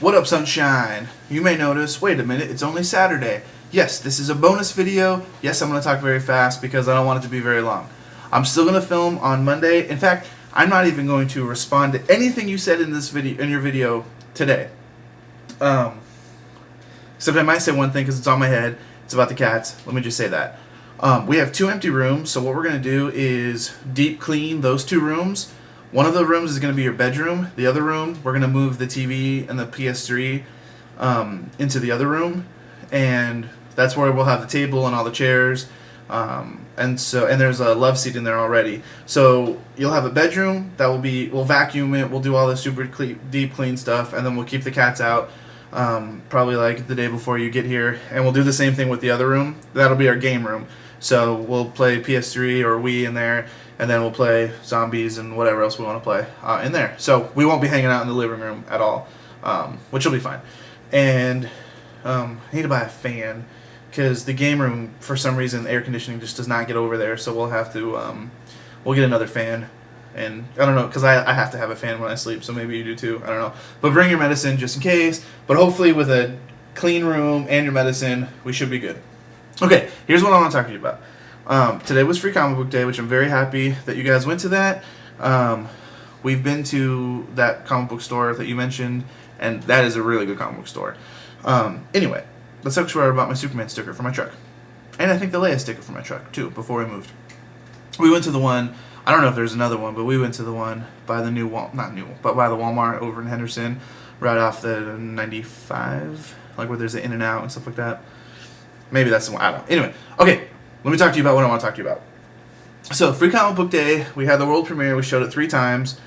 What up, sunshine? You may notice, wait a minute, it's only Saturday. Yes, this is a bonus video. Yes, I'm going to talk very fast because I don't want it to be very long. I'm still going to film on Monday. In fact, I'm not even going to respond to anything you said in this video, in your video today. Except I might say one thing because it's on my head. It's about the cats. Let me just say that. We have 2 empty rooms, so what we're going to do is deep clean those 2 rooms. One of the rooms is going to be your bedroom. The other room, we're going to move the TV and the PS3 into the other room, and that's where we'll have the table and all the chairs. And there's a love seat in there already. So you'll have a bedroom that we'll vacuum it. We'll do all the super deep clean stuff, and then we'll keep the cats out. Probably like the day before you get here, and we'll do the same thing with the other room. That'll be our game room. So we'll play PS3 or Wii in there, and then we'll play zombies and whatever else we want to play in there. So we won't be hanging out in the living room at all, which will be fine. And I need to buy a fan because the game room, for some reason, air conditioning just does not get over there. So we'll have to we'll get another fan. And I don't know, because I have to have a fan when I sleep, so maybe you do too. I don't know. But bring your medicine just in case. But hopefully with a clean room and your medicine, we should be good. Okay, here's what I want to talk to you about. Today was Free Comic Book Day, which I'm very happy that you guys went to that. We've been to that comic book store that you mentioned, and that is a really good comic book store. Anyway, let's talk about my Superman sticker for my truck. And I think the Leia sticker for my truck, too, before we moved. We went to the one... I don't know if there's another one, but we went to the one by the by the Walmart over in Henderson, right off the 95, like where there's an In-N-Out and stuff like that. Maybe that's the one. I don't know. Anyway, okay, let me talk to you about what I want to talk to you about. So, Free Comic Book Day, we had the world premiere. We showed it 3 times.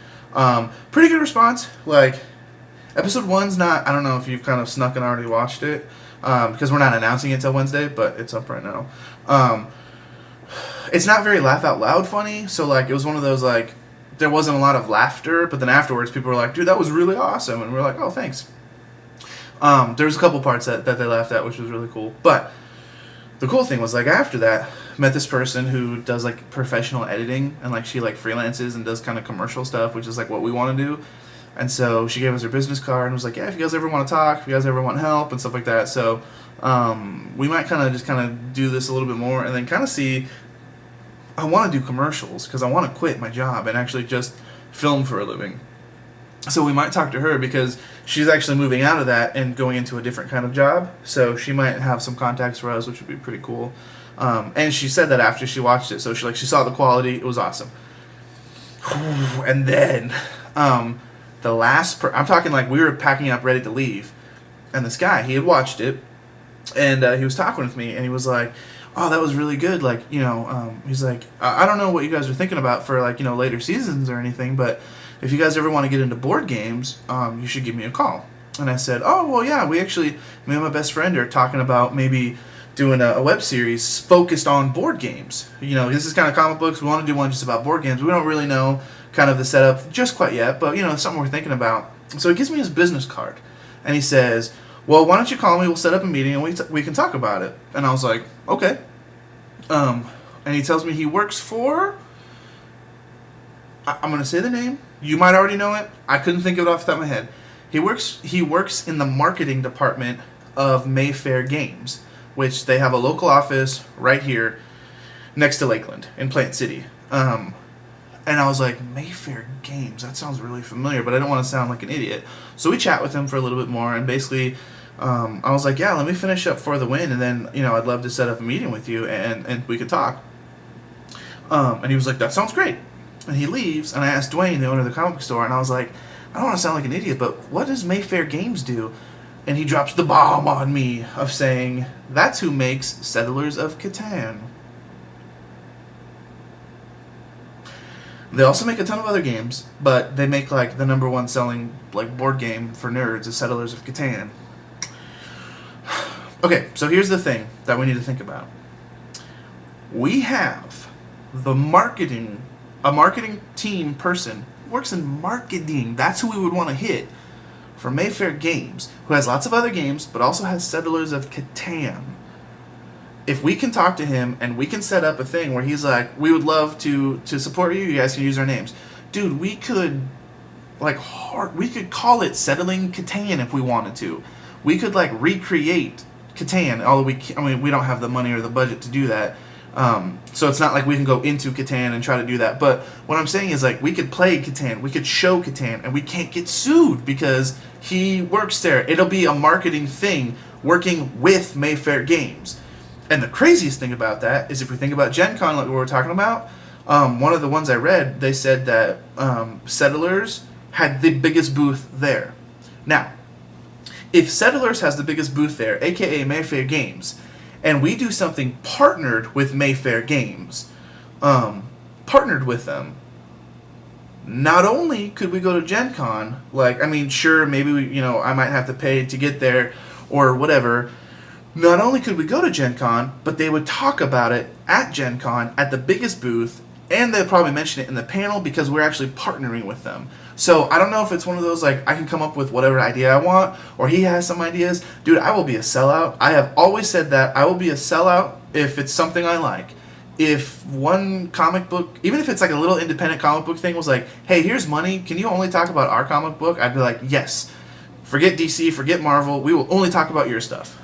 Pretty good response. Like, episode 1's not. I don't know if you've kind of snuck and already watched it, because we're not announcing it till Wednesday, but it's up right now. It's not very laugh out loud funny, so like it was one of those like there wasn't a lot of laughter, but then afterwards people were like, dude, that was really awesome, and we're like, oh, thanks. There was a couple parts that they laughed at, which was really cool. But the cool thing was like after that, met this person who does like professional editing, and like she like freelances and does kind of commercial stuff, which is like what we want to do. And so she gave us her business card and was like, yeah, if you guys ever want to talk, if you guys ever want help and stuff like that. So we might kind of do this a little bit more and then kind of see. I want to do commercials because I want to quit my job and actually just film for a living. So we might talk to her because she's actually moving out of that and going into a different kind of job. So she might have some contacts for us, which would be pretty cool. And she said that after she watched it. So she saw the quality. It was awesome. And then the last... I'm talking like we were packing up ready to leave. And this guy, he had watched it. And he was talking with me. And he was like... oh, that was really good, like, you know, he's like, I don't know what you guys are thinking about for, like, you know, later seasons or anything, but if you guys ever want to get into board games, you should give me a call. And I said, oh, well, yeah, me and my best friend are talking about maybe doing a web series focused on board games. You know, this is kind of comic books, we want to do one just about board games. We don't really know kind of the setup just quite yet, but, you know, it's something we're thinking about. So he gives me his business card, and he says, well, why don't you call me, we'll set up a meeting, and we can talk about it. And I was like, okay. And he tells me he works for... I'm going to say the name. You might already know it. I couldn't think of it off the top of my head. He works in the marketing department of Mayfair Games, which they have a local office right here next to Lakeland in Plant City. And I was like, Mayfair Games, that sounds really familiar, but I don't want to sound like an idiot. So we chat with him for a little bit more, and basically, I was like, yeah, let me finish up For the Win, and then, you know, I'd love to set up a meeting with you, and we could talk. And he was like, that sounds great. And he leaves, and I asked Dwayne, the owner of the comic book store, and I was like, I don't want to sound like an idiot, but what does Mayfair Games do? And he drops the bomb on me of saying, that's who makes Settlers of Catan. They also make a ton of other games, but they make like the #1 selling like board game for nerds is Settlers of Catan. Okay, so here's the thing that we need to think about. We have a marketing team person who works in marketing. That's who we would want to hit for Mayfair Games, who has lots of other games, but also has Settlers of Catan. If we can talk to him and we can set up a thing where he's like, we would love to support you, you guys can use our names. Dude, we could like hard. We could call it Settling Catan if we wanted to. We could like recreate Catan, although we don't have the money or the budget to do that. So it's not like we can go into Catan and try to do that. But what I'm saying is, like, we could play Catan, we could show Catan, and we can't get sued because he works there. It'll be a marketing thing working with Mayfair Games. And the craziest thing about that is, if we think about Gen Con, like we were talking about, one of the ones I read, they said that Settlers had the biggest booth there. Now, if Settlers has the biggest booth there, aka Mayfair Games, and we do something partnered with Mayfair Games, partnered with them, not only could we go to Gen Con, like, I mean, sure, maybe I might have to pay to get there or whatever. Not only could we go to Gen Con, but they would talk about it at Gen Con at the biggest booth, and they'd probably mention it in the panel because we're actually partnering with them. So I don't know if it's one of those, like, I can come up with whatever idea I want, or he has some ideas. Dude, I will be a sellout. I have always said that. I will be a sellout if it's something I like. If one comic book, even if it's like a little independent comic book thing, was like, hey, here's money, can you only talk about our comic book? I'd be like, yes. Forget DC, forget Marvel, we will only talk about your stuff.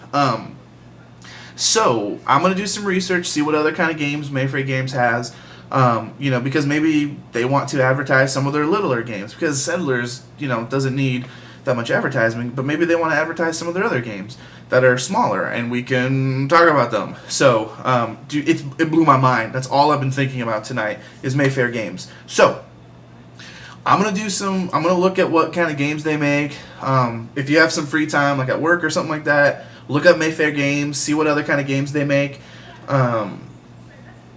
So I'm going to do some research, see what other kind of games Mayfair Games has. Because maybe they want to advertise some of their littler games, because Settlers, doesn't need that much advertising, but maybe they want to advertise some of their other games that are smaller, and we can talk about them. So, it blew my mind. That's all I've been thinking about tonight is Mayfair Games. So, I'm going to look at what kind of games they make. If you have some free time, like at work or something like that, look up Mayfair Games, see what other kind of games they make.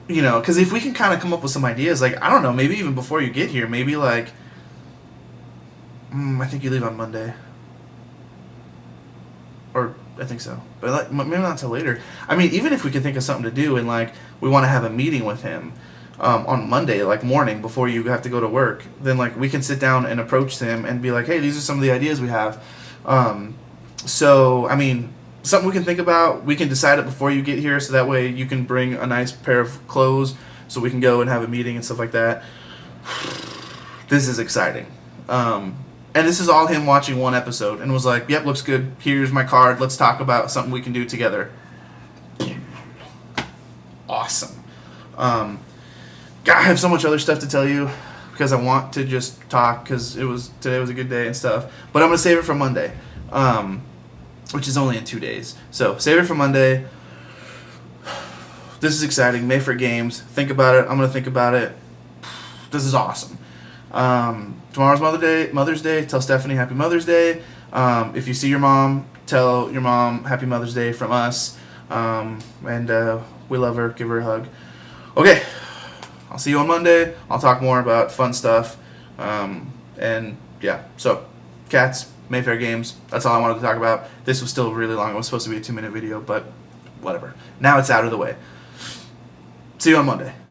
Because if we can kind of come up with some ideas, like, I don't know, maybe even before you get here, maybe like, I think you leave on Monday. Or, I think so. But like, maybe not until later. I mean, even if we could think of something to do and, like, we want to have a meeting with him on Monday, like, morning, before you have to go to work, then, like, we can sit down and approach him and be like, hey, these are some of the ideas we have. So, I mean, something we can think about. We can decide it before you get here, so that way you can bring a nice pair of clothes so we can go and have a meeting and stuff like that. This is exciting. And this is all him watching one episode and was like, yep, looks good. Here's my card. Let's talk about something we can do together. Awesome. God, I have so much other stuff to tell you because I want to just talk because today was a good day and stuff. But I'm going to save it for Monday, which is only in 2 days. So save it for Monday. This is exciting. Mayfair Games. Think about it. I'm going to think about it. This is awesome. Tomorrow's Mother's Day. Tell Stephanie Happy Mother's Day. If you see your mom, tell your mom Happy Mother's Day from us. And we love her. Give her a hug. Okay. I'll see you on Monday. I'll talk more about fun stuff. And yeah, so cats, Mayfair Games. That's all I wanted to talk about. This was still really long. It was supposed to be a 2-minute video, but whatever. Now it's out of the way. See you on Monday.